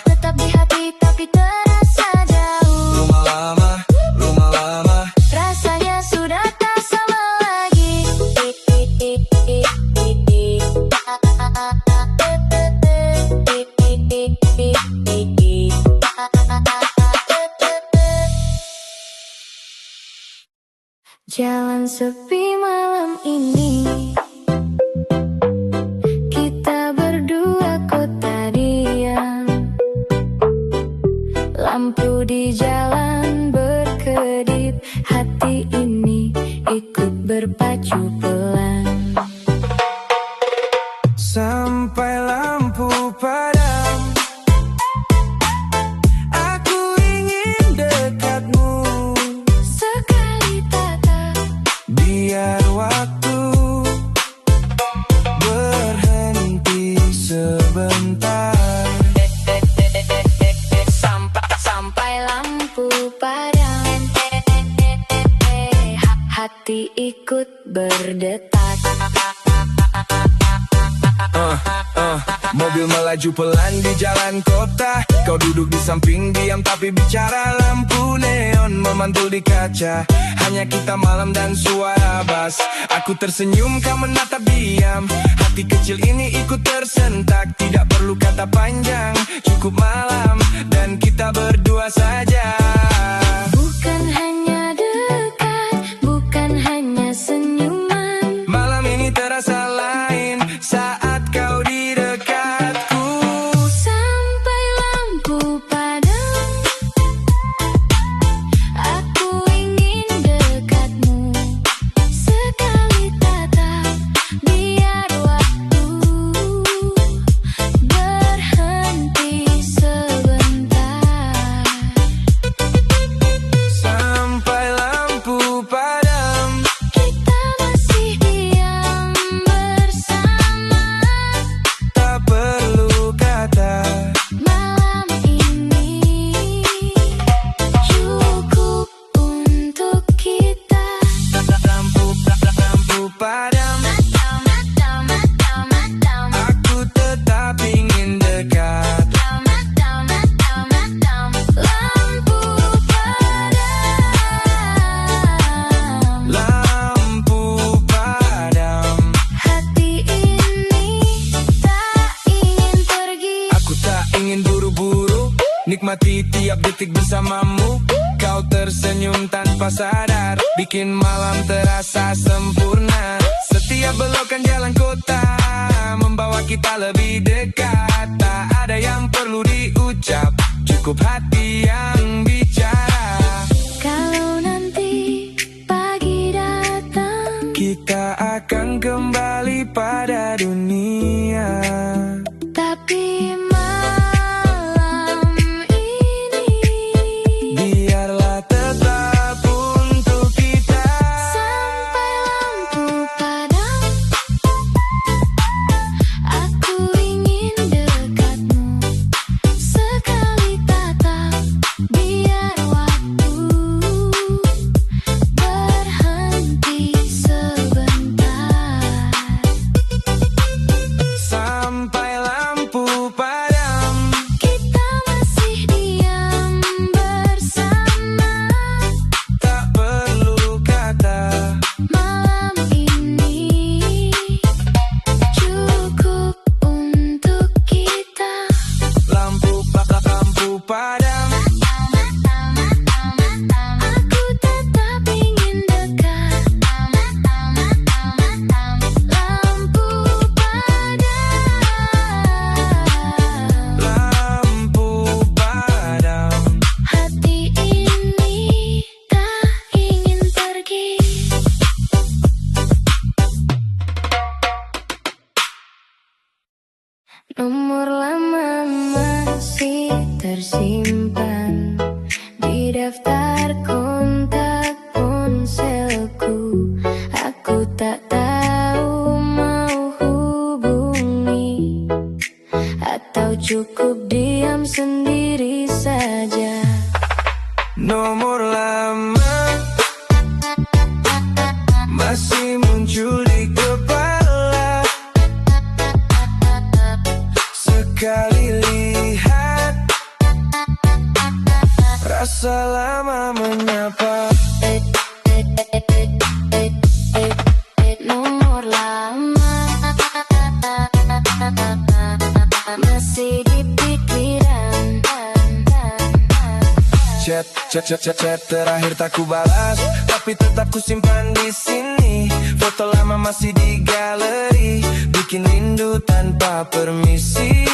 Tetap di hati tapi terasa jauh. rumah lama. Rasanya sudah tak sama lagi. Jalan sepi malam ini, kita berdua kota diam. Lampu di jalan berkedip, hati ini ikut berpacu pelan. Sampai lampu padam, aku ingin dekatmu. Sekali tatap, Biar waktu berhenti sebentar. sampai lampu padam, hati ikut berdetak. Mobil melaju pelan di jalan kota. Kau duduk di samping diam tapi bicara. Lampu neon memantul di kaca. Hanya kita malam dan suara bass. Aku tersenyum, kau menatap diam. Hati kecil ini ikut tersentak. Tidak perlu kata panjang, cukup malam dan kita berdua saja. Bukan hanya dekat, bukan hanya senyuman. Malam ini terasa lain saat kau di dekatku. Sampai lampu padam, aku ingin dekatmu. Sekali tatap, biar waktu berhenti sebentar. Sampai lampu padam, Kita masih diam bersama. tak perlu kata. Malam ini cukup untuk kita. Lampu padam, aku tetap ingin dekat. Lampu padam, Lampu padam, hati ini tak ingin pergi. aku tak ingin buru-buru. Nikmati tiap detik bersamamu. Kau tersenyum tanpa sadar, bikin malam terasa sempurna. Setiap belokan jalan kota membawa kita lebih dekat. Tak ada yang perlu diucap, cukup hati yang bicara. Kalau nanti pagi datang, Kita akan kembali pada dunia. tapi malam ini Biarlah tetap untuk kita. sampai lampu padam, aku ingin dekatmu. Sekali tatap, biar daftar kontak ponselku. Aku tak tahu mau hubungi atau cukup diam sendiri saja. Nomor lama masih muncul di kepala. Sekali lihat, rasa lama menyapa. Nomor lama masih di pikiran. Chat terakhir tak ku balas, tapi tetap ku simpan di sini. Foto lama masih di galeri, bikin rindu tanpa permisi.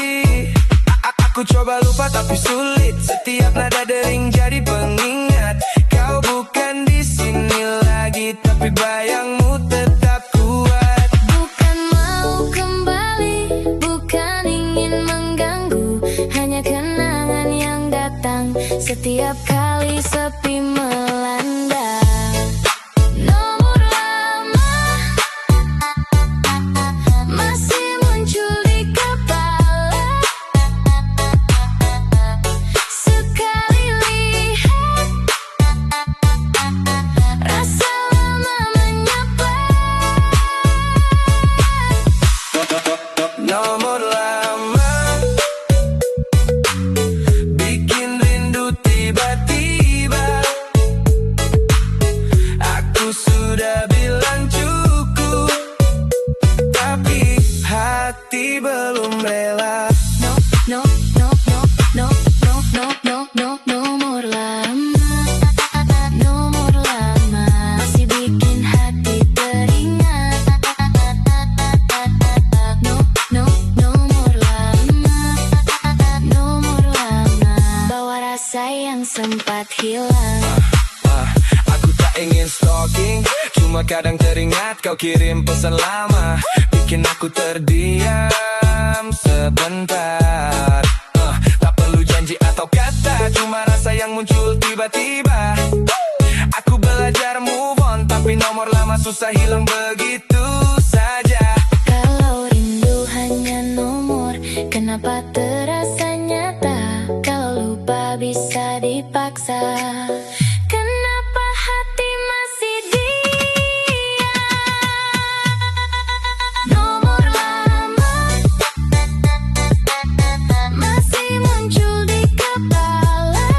Aku coba lupa tapi sulit, setiap nada dering jadi pengingat. Kau bukan di sini lagi, tapi bayangmu tetap kuat. Bukan mau kembali, bukan ingin mengganggu, hanya kenangan yang datang setiap kali sepi melanda. Nomor lama masih muncul di kepala. Sekali lihat, rasa lama menyapa. Nomor lama bikin rindu tiba-tiba. Aku sudah bilang cukup, tapi hati belum rela. Nomor lama, nomor lama masih bikin hati teringat. Nomor lama bawa rasa yang sempat hilang. Aku tak ingin stalking, cuma kadang teringat kau kirim pesan lama, bikin aku terdiam sebentar. Tak perlu janji atau kata, cuma rasa yang muncul tiba-tiba. Aku belajar move on, tapi nomor lama susah hilang begitu saja. Kalau rindu hanya nomor, kenapa terasa nyata? Kalau lupa bisa dipaksa, kenapa hati masih diam? Nomor lama masih muncul di kepala.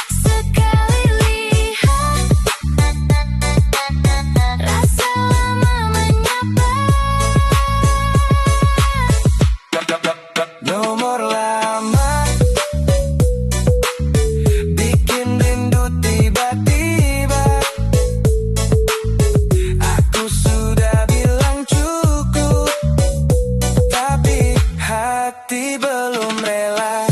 Sekali lihat, rasa lama menyapa. Nomor lama bikin rindu tiba-tiba. Aku sudah bilang cukup, tapi hati belum rela.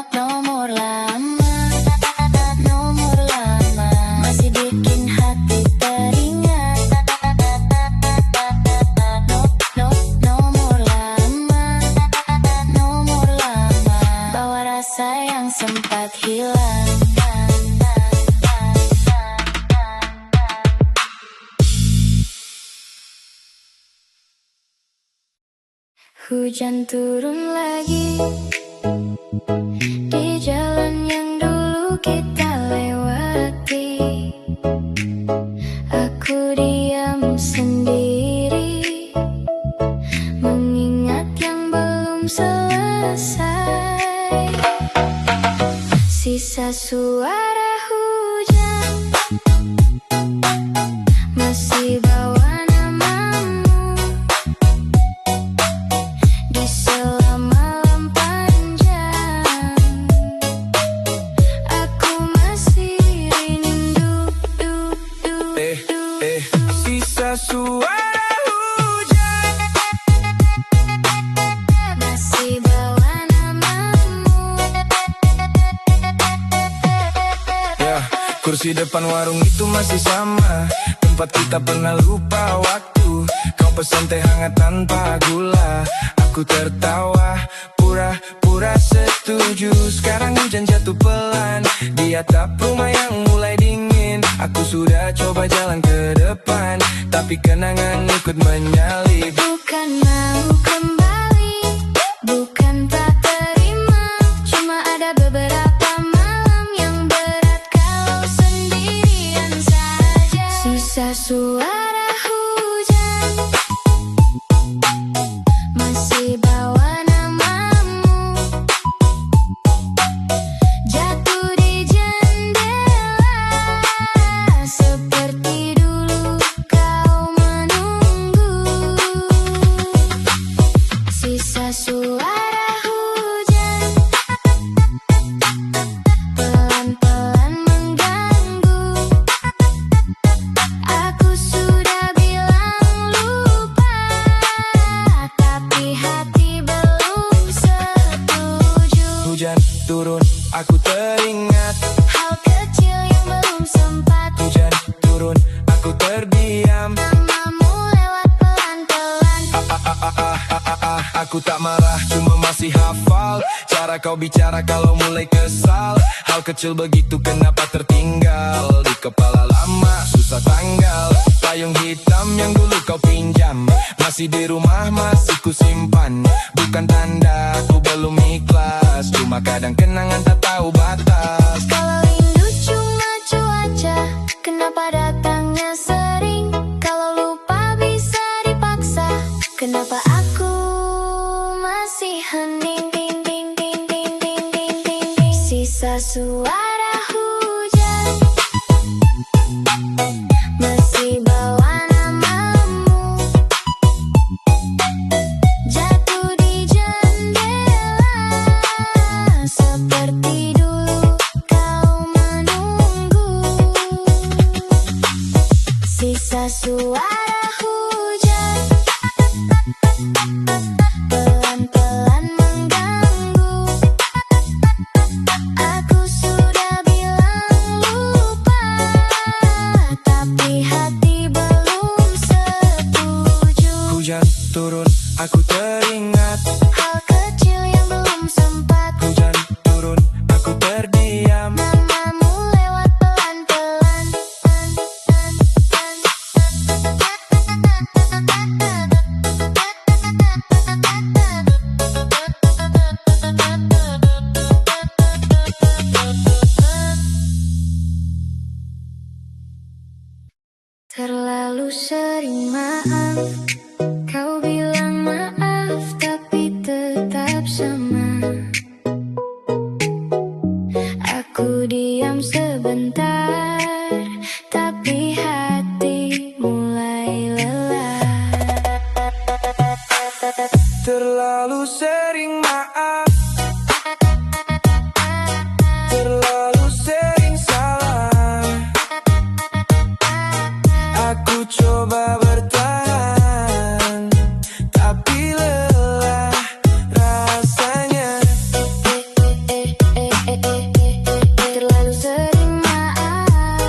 Nomor lama masih bikin hati teringat. Nomor lama bawa rasa yang sempat hilang. Hujan turun lagi di jalan yang dulu kita lewati. Aku diam sendiri, mengingat yang belum selesai. Sisa suara hujan masih bawa namamu di sela malam panjang. Aku masih rindu. Sisa suara hujan masih bawa namamu. ya, kursi depan warung itu masih sama, tempat kita pernah lupa waktu. Kau pesan teh hangat tanpa gula, aku tertawa, pura setuju. Sekarang hujan jatuh pelan di atap rumah yang mulai dingin. Aku sudah coba jalan ke depan, tapi kenangan ikut menyalip. Bukan mau kembali, bukan tak terima, cuma ada beberapa malam yang berat kalau sendirian saja. Sisa suara hujan masih bawa namamu, jatuh di jendela seperti dulu kau menunggu. Sisa suara hujan pelan-pelan mengganggu. Aku sudah bilang lupa, tapi hati belum setuju. Hujan turun, aku teringat Hal kecil yang belum sempat. Hujan turun, aku terdiam. Namamu lewat pelan-pelan. Aku tak marah, cuma masih hafal cara kau bicara kalau mulai kesal. Hal kecil begitu kenapa tertinggal di kepala lama, susah tanggal. Payung hitam yang dulu kau pinjam masih di rumah, masih ku simpan. Bukan tanda aku belum ikhlas, cuma kadang kenangan tak tahu batas. Kalau rindu cuma cuaca, kenapa datangnya sering? Kalau lupa bisa dipaksa, kenapa aku masih hening? Sisa suara hujan masih bawa namamu, jatuh di jendela seperti dulu kau menunggu. Sisa suara hujan pelan-pelan mengganggu. Aku sudah bilang lupa, tapi hati belum setuju. Hujan turun, aku teringat Hal kecil yang belum sempat. Hujan turun, aku terdiam. Namamu lewat pelan-pelan. Terlalu sering maaf, kau bilang maaf tapi tetap sama. Aku diam sebentar, tapi hati mulai lelah. Terlalu sering maaf, terlalu sering salah. Aku coba bertahan, tapi lelah rasanya. Terlalu sering maaf.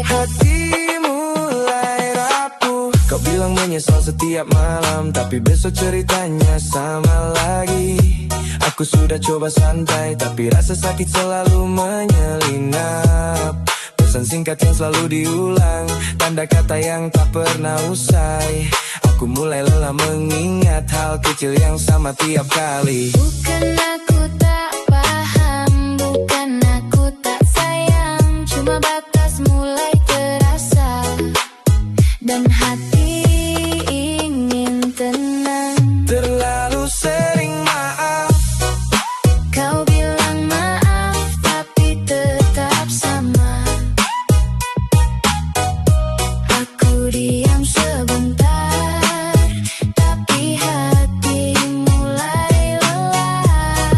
Hati mulai rapuh. Kau bilang menyesal setiap malam, tapi besok ceritanya sama lagi. Aku sudah coba santai, tapi rasa sakit selalu menyelinap. Pesan singkat yang selalu diulang, tanda kata yang tak pernah usai. Aku mulai lelah mengingat hal kecil yang sama tiap kali. Bukan aku tak paham, bukan aku tak sayang, cuma batas mulai terasa dan hati ingin tenang. Terlalu sering maaf, Kau bilang maaf tapi tetap sama. Aku diam sebentar, tapi hati mulai lelah.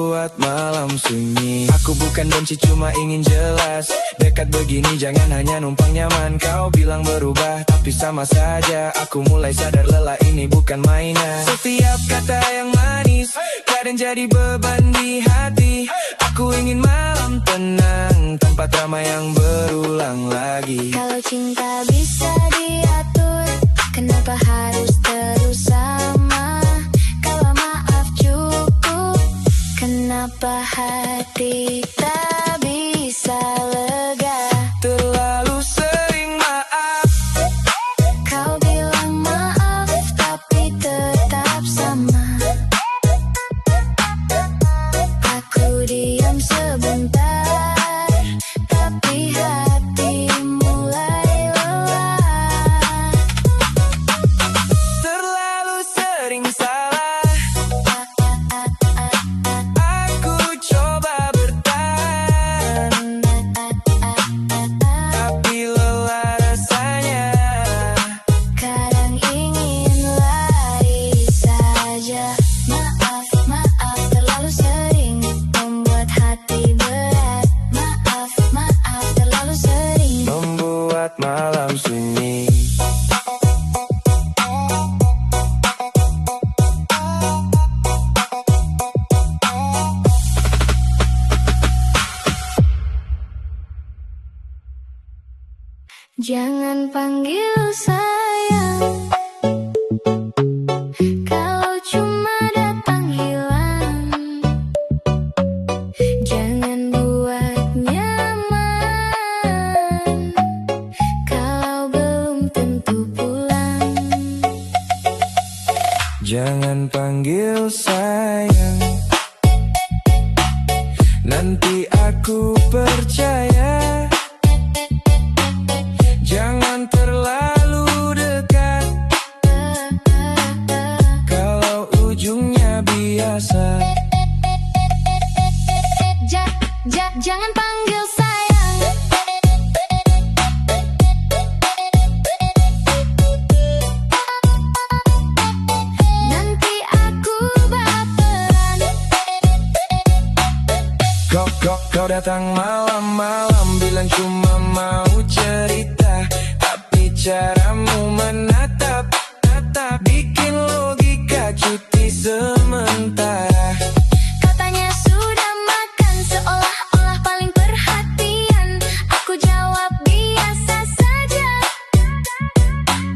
membuat malam sunyi. Aku bukan benci, cuma ingin jelas. Dekat begini jangan hanya numpang nyaman. Kau bilang berubah, tapi sama saja. Aku mulai sadar lelah ini bukan mainan. Setiap kata yang manis kadang jadi beban di hati. Aku ingin malam tenang, tanpa drama yang berulang lagi. Kalau cinta bisa diatur, kenapa harus terus sama? Kalau maaf cukup, kenapa hati tak bisa lega? Terlalu sering maaf. Kau bilang maaf, tapi tetap sama. Aku diam sebentar, tapi hati mulai lelah. Terlalu sering salah. Aku coba bertahan, tapi lelah rasanya. Kadang ingin lari saja. Maaf, maaf, terlalu sering membuat hati berat. Maaf, maaf, terlalu sering Membuat malam sunyi. Jangan panggil sayang kalau cuma datang hilang. Jangan buat nyaman kalau belum tentu pulang. Jangan panggil sayang, nanti aku percaya. Jangan terlalu dekat kalau ujungnya biasa. Jangan panggil sayang. Nanti aku baperan. Kau datang malam-malam, bilang cuma mau cerita, tapi caramu menatap bikin logika cuti sementara. Katanya sudah makan, seolah-olah paling perhatian. Aku jawab biasa saja,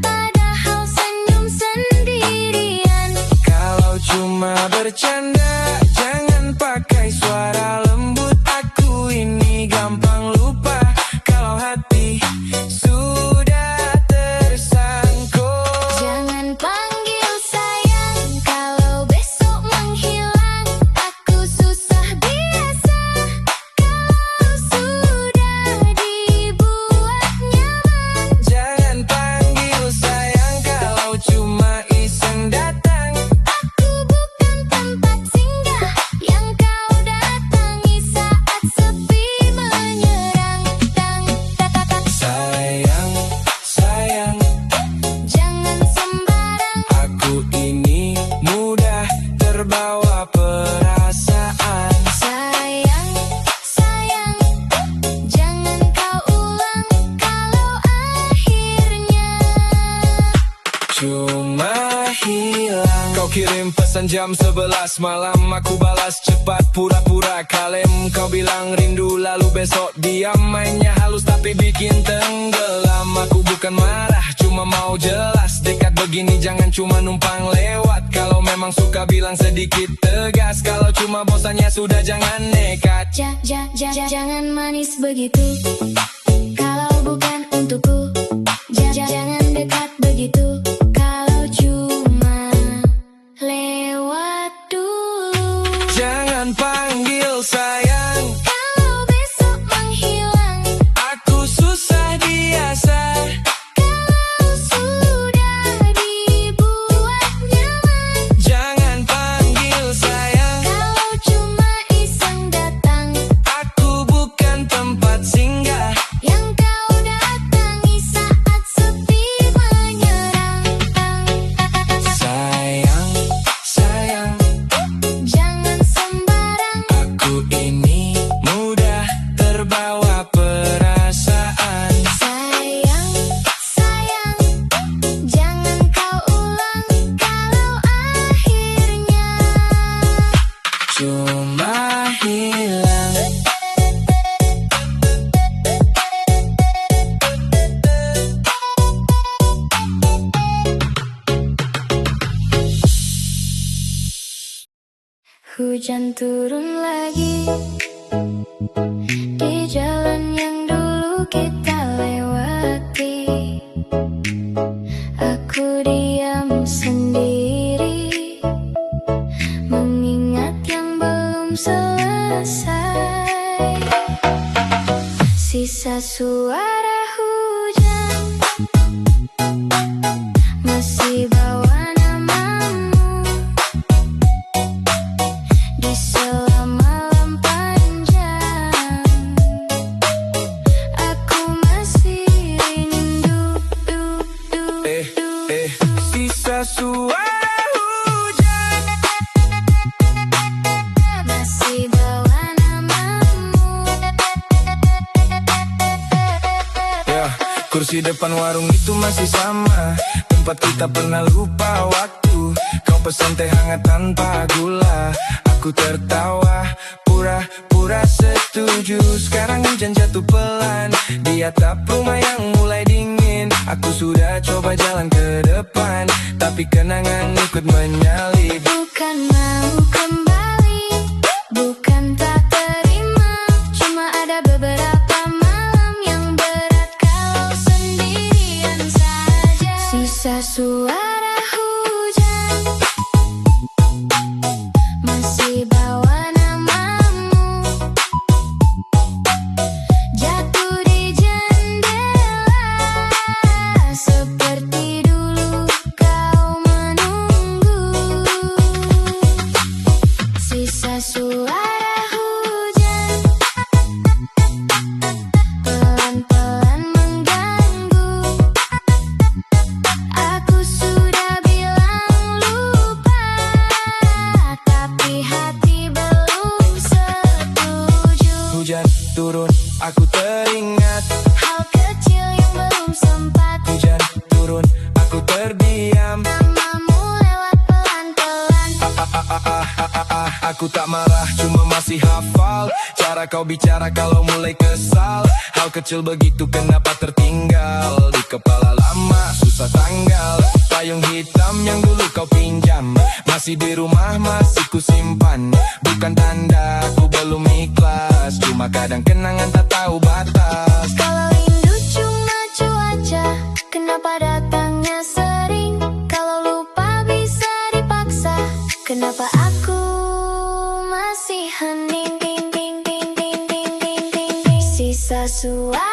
padahal senyum sendirian. Kalau cuma bercanda, jangan pakai suara lembut. Aku ini gampang lupa kalau hati sudah tersangkut. Jangan panggil sayang kalau besok menghilang. Aku susah biasa kalau sudah dibuat nyaman. Jangan panggil sayang kalau cuma iseng datang. Aku bukan tempat singgah yang kau datangi saat sepi menyerang. Sayang, sayang, Jangan sembarang. aku ini mudah terbawa perasaan. Sayang, sayang, jangan kau ulang kalau akhirnya Cuma hilang. Kau kirim pesan jam 11 malam, aku balas cepat pura-pura kalem. Kau bilang rindu lalu besok diam, mainnya halus tapi bikin tenggelam. Aku bukan marah, cuma mau jelas. Dekat begini jangan cuma numpang lewat. Kalau memang suka bilang sedikit tegas. Kalau cuma bosannya sudah jangan nekat. Jangan manis begitu kalau bukan untukku. Jangan dekat begitu kalau cuma lewat dulu. Jangan panggil sayang, Kalau besok menghilang. aku susah biasa. Kalau sudah dibuat nyaman. Jangan panggil sayang, Kalau cuma iseng datang. aku bukan tempat singgah. Yang kau datangi saat sepi rumah hilang. Hujan turun lagi di jalan yang dulu kita lewati. Aku diam sendiri, mengingat yang belum selesai. Sisa suara hujan masih bawa namamu di sela malam panjang. Aku masih rindu. Sisa suara hujan Masih bawa namamu. ya, kursi depan warung itu masih sama, tempat kita pernah lupa waktu. Kau pesan teh hangat tanpa gula, aku tertawa, pura-pura setuju. Sekarang hujan jatuh pelan di atap rumah yang mulai dingin. Aku sudah coba jalan ke depan, tapi kenangan ikut menyalip. Bukan mau kembali, bukan tak terima, cuma ada beberapa malam yang berat kalau sendirian saja. Sisa suara hujan masih bawa namamu, jatuh di jendela seperti dulu kau menunggu. Sisa suara hujan pelan-pelan mengganggu. Aku sudah bilang lupa, tapi hati belum setuju. Hujan turun, aku teringat. Hal kecil yang belum sempat. Hujan turun, aku terdiam. Namamu lewat pelan-pelan. Aku tak marah, cuma masih hafal cara kau bicara kalau mulai kesal. Hal kecil begitu kenapa tertinggal di kepala lama, susah tanggal. Payung hitam yang dulu kau pinjam masih di rumah, masih ku simpan. Bukan tanda aku belum ikhlas, cuma kadang kenangan tak tahu batas. Kalau rindu cuma cuaca, kenapa datangnya sering? Kalau lupa bisa dipaksa, kenapa aku masih hening? Sisa suara